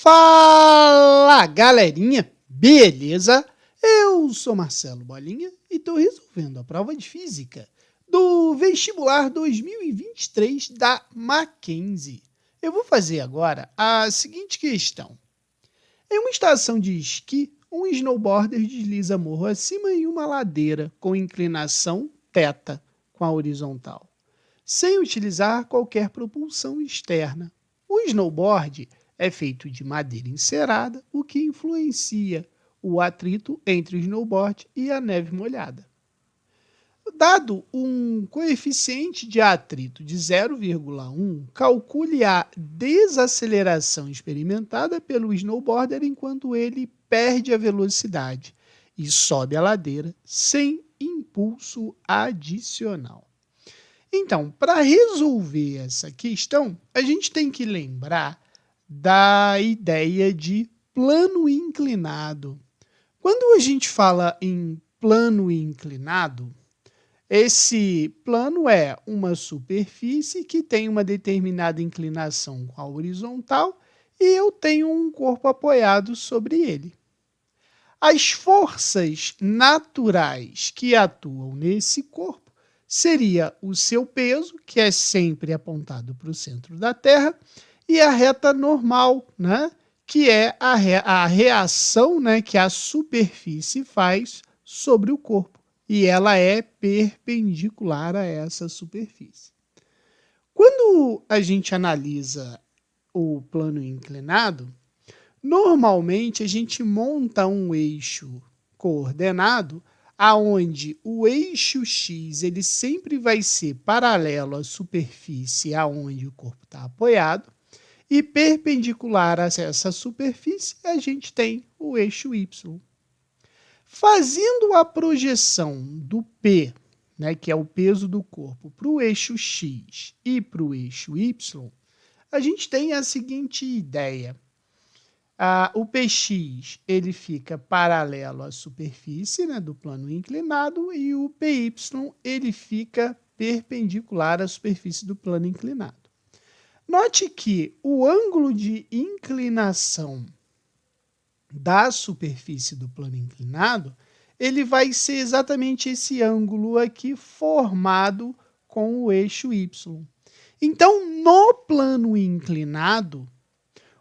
Fala, galerinha! Beleza? Eu sou Marcelo Bolinha e estou resolvendo a prova de física do vestibular 2023 da Mackenzie. Eu vou fazer agora a seguinte questão. Em uma estação de esqui, um snowboarder desliza morro acima em uma ladeira com inclinação θ com a horizontal, sem utilizar qualquer propulsão externa. O snowboard é feito de madeira encerada, o que influencia o atrito entre o snowboard e a neve molhada. Dado um coeficiente de atrito de 0,1, calcule a desaceleração experimentada pelo snowboarder enquanto ele perde a velocidade e sobe a ladeira sem impulso adicional. Então, para resolver essa questão, a gente tem que lembrar da ideia de plano inclinado. Quando a gente fala em plano inclinado, esse plano é uma superfície que tem uma determinada inclinação com a horizontal e eu tenho um corpo apoiado sobre ele. As forças naturais que atuam nesse corpo seria o seu peso, que é sempre apontado para o centro da Terra, e a reta normal, né, que é a reação, né, que a superfície faz sobre o corpo, e ela é perpendicular a essa superfície. Quando a gente analisa o plano inclinado, normalmente a gente monta um eixo coordenado aonde o eixo X ele sempre vai ser paralelo à superfície aonde o corpo está apoiado e perpendicular a essa superfície a gente tem o eixo Y. Fazendo a projeção do P, né, que é o peso do corpo, para o eixo X e para o eixo Y, a gente tem a seguinte ideia. O PX ele fica paralelo à superfície, né, do plano inclinado e o PY ele fica perpendicular à superfície do plano inclinado. Note que o ângulo de inclinação da superfície do plano inclinado ele vai ser exatamente esse ângulo aqui formado com o eixo Y. Então, no plano inclinado,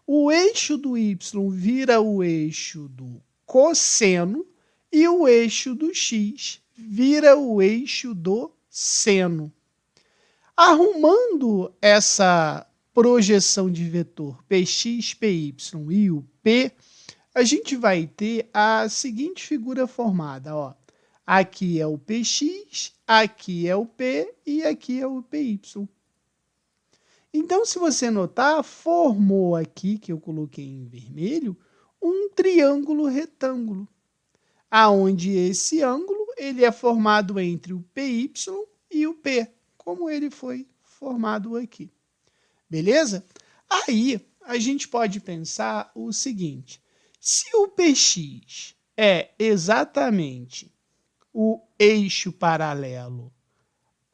o eixo do y vira o eixo do cosseno e o eixo do x vira o eixo do seno. Arrumando essa projeção de vetor px, py e o p, a gente vai ter a seguinte figura formada. Ó. Aqui é o px, aqui é o p e aqui é o py. Então, se você notar, formou aqui, que eu coloquei em vermelho, um triângulo retângulo, aonde esse ângulo ele é formado entre o PY e o P, como ele foi formado aqui. Beleza? Aí, a gente pode pensar o seguinte, se o PX é exatamente o eixo paralelo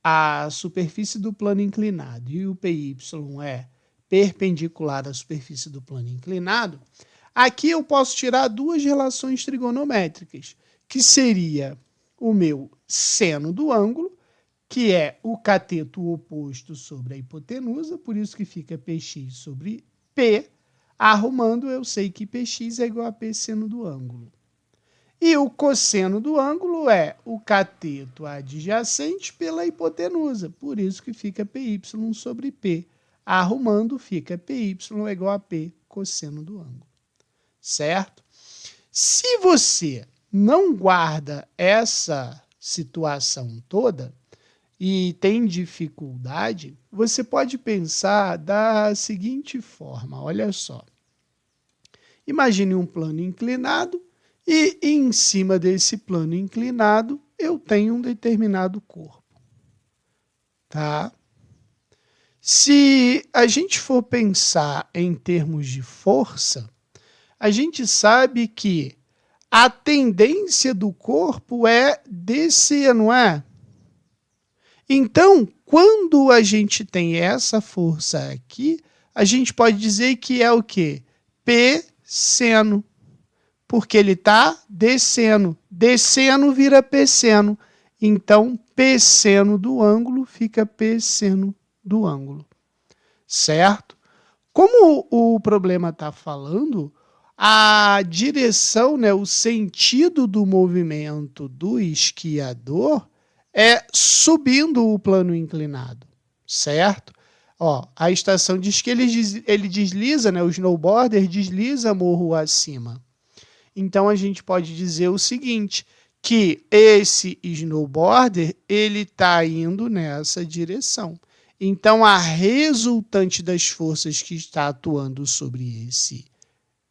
a superfície do plano inclinado e o PY é perpendicular à superfície do plano inclinado, aqui eu posso tirar duas relações trigonométricas, que seria o meu seno do ângulo, que é o cateto oposto sobre a hipotenusa, por isso que fica Px sobre P. Arrumando, eu sei que Px é igual a P seno do ângulo. E o cosseno do ângulo é o cateto adjacente pela hipotenusa, por isso que fica Py sobre P. Arrumando, fica Py é igual a P cosseno do ângulo. Certo? Se você não guarda essa situação toda e tem dificuldade, você pode pensar da seguinte forma, olha só. Imagine um plano inclinado, e em cima desse plano inclinado, eu tenho um determinado corpo. Tá? Se a gente for pensar em termos de força, a gente sabe que a tendência do corpo é descer, não é? Então, quando a gente tem essa força aqui, a gente pode dizer que é o quê? P seno, porque ele está descendo. Descendo vira P seno. Então, P seno do ângulo fica P seno do ângulo. Certo? Como o problema está falando, a direção, né, o sentido do movimento do esquiador é subindo o plano inclinado, certo? Ó, a estação diz que ele desliza, né, o snowboarder desliza morro acima. Então, a gente pode dizer o seguinte, que esse snowboarder ele está indo nessa direção. Então, a resultante das forças que está atuando sobre esse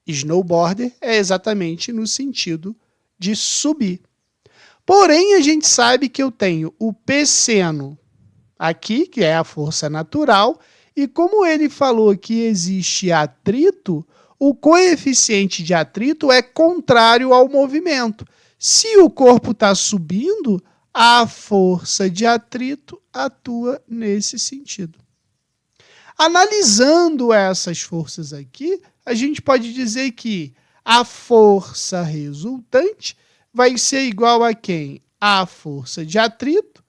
snowboarder é exatamente no sentido de subir. Porém, a gente sabe que eu tenho o P seno aqui, que é a força natural, e como ele falou que existe atrito, o coeficiente de atrito é contrário ao movimento. Se o corpo está subindo, a força de atrito atua nesse sentido. Analisando essas forças aqui, a gente pode dizer que a força resultante vai ser igual a quem? A força de atrito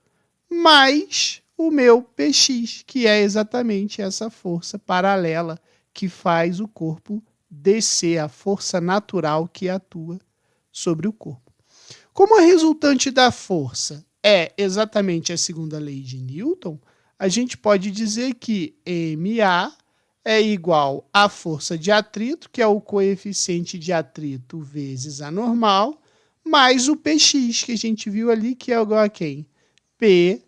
mais o meu Px, que é exatamente essa força paralela que faz o corpo descer, a força natural que atua sobre o corpo. Como a resultante da força é exatamente a segunda lei de Newton, a gente pode dizer que MA é igual à força de atrito, que é o coeficiente de atrito vezes a normal, mais o Px, que a gente viu ali, que é igual a quem? P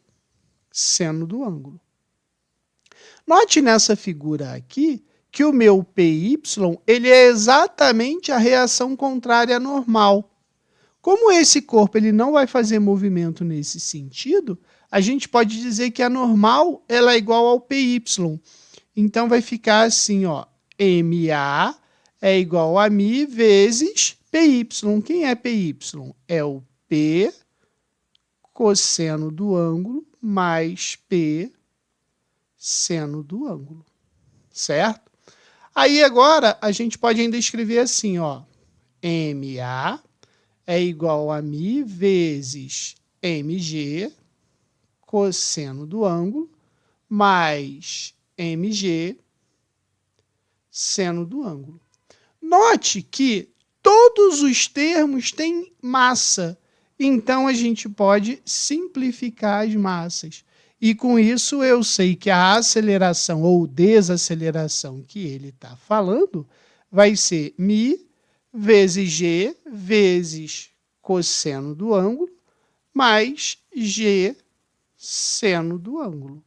seno do ângulo. Note nessa figura aqui que o meu PY ele é exatamente a reação contrária à normal. Como esse corpo ele não vai fazer movimento nesse sentido, a gente pode dizer que a normal ela é igual ao PY. Então, vai ficar assim, ó, MA é igual a μ vezes PY. Quem é PY? É o P cosseno do ângulo mais P seno do ângulo, certo? Aí, agora, a gente pode ainda escrever assim, ó, MA é igual a μ vezes mg, cosseno do ângulo, mais mg, seno do ângulo. Note que todos os termos têm massa, então a gente pode simplificar as massas. E com isso eu sei que a aceleração ou desaceleração que ele está falando vai ser μ vezes g vezes cosseno do ângulo mais g seno do ângulo.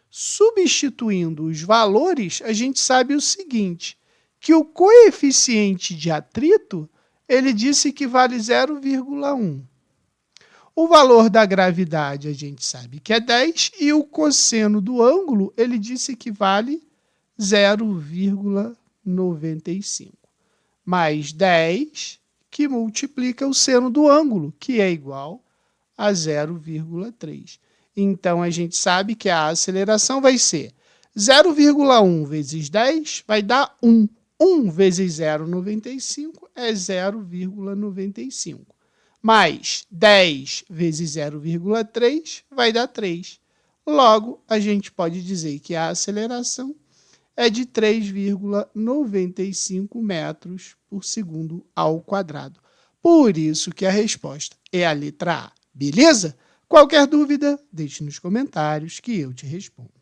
Substituindo os valores, a gente sabe o seguinte, que o coeficiente de atrito, ele disse que vale 0,1. O valor da gravidade, a gente sabe que é 10, e o cosseno do ângulo, ele disse que vale 0,95. Mais 10, que multiplica o seno do ângulo, que é igual a 0,3. Então, a gente sabe que a aceleração vai ser 0,1 vezes 10 vai dar 1. 1 vezes 0,95 é 0,95. Mais 10 vezes 0,3 vai dar 3. Logo, a gente pode dizer que a aceleração é de 3,95 metros por segundo ao quadrado. Por isso que a resposta é a letra A. Beleza? Qualquer dúvida, deixe nos comentários que eu te respondo.